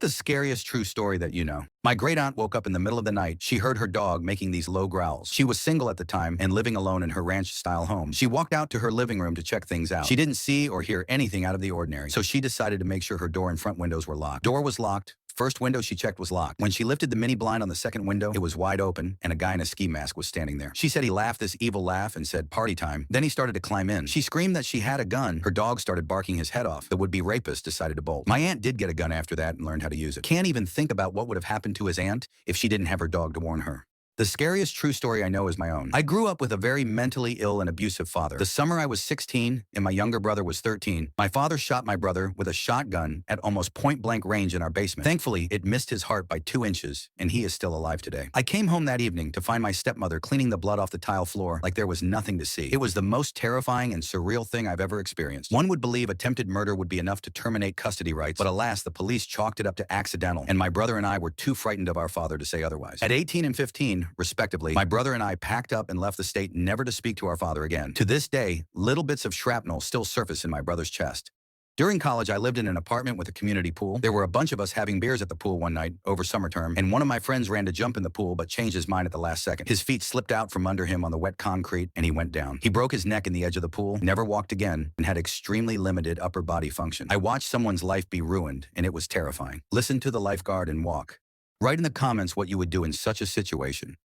the scariest true story that you know? My great aunt woke up in the middle of the night. She heard her dog making these low growls. She was single at the time and living alone in her ranch-style home. She walked out to her living room to check things out. She didn't see or hear anything out of the ordinary, so she decided to make sure her door and front windows were locked. Door was locked. First window she checked was locked. When she lifted the mini blind on the second window, it was wide open, and a guy in a ski mask was standing there. She said he laughed this evil laugh and said, "Party time." Then he started to climb in. She screamed that she had a gun. Her dog started barking his head off. The would-be rapist decided to bolt. My aunt did get a gun after that and learned how to use it. Can't even think about what would have happened to his aunt if she didn't have her dog to warn her. The scariest true story I know is my own. I grew up with a very mentally ill and abusive father. The summer I was 16 and my younger brother was 13, my father shot my brother with a shotgun at almost point-blank range in our basement. Thankfully, it missed his heart by 2 inches, and he is still alive today. I came home that evening to find my stepmother cleaning the blood off the tile floor like there was nothing to see. It was the most terrifying and surreal thing I've ever experienced. One would believe attempted murder would be enough to terminate custody rights, but alas, the police chalked it up to accidental, and my brother and I were too frightened of our father to say otherwise. At 18 and 15, respectively, my brother and I packed up and left the state never to speak to our father again. To this day, little bits of shrapnel still surface in my brother's chest. During college, I lived in an apartment with a community pool. There were a bunch of us having beers at the pool one night over summer term, and one of my friends ran to jump in the pool but changed his mind at the last second. His feet slipped out from under him on the wet concrete, and he went down. He broke his neck in the edge of the pool, never walked again, and had extremely limited upper body function. I watched someone's life be ruined, and it was terrifying. Listen to the lifeguard and walk. Write in the comments what you would do in such a situation.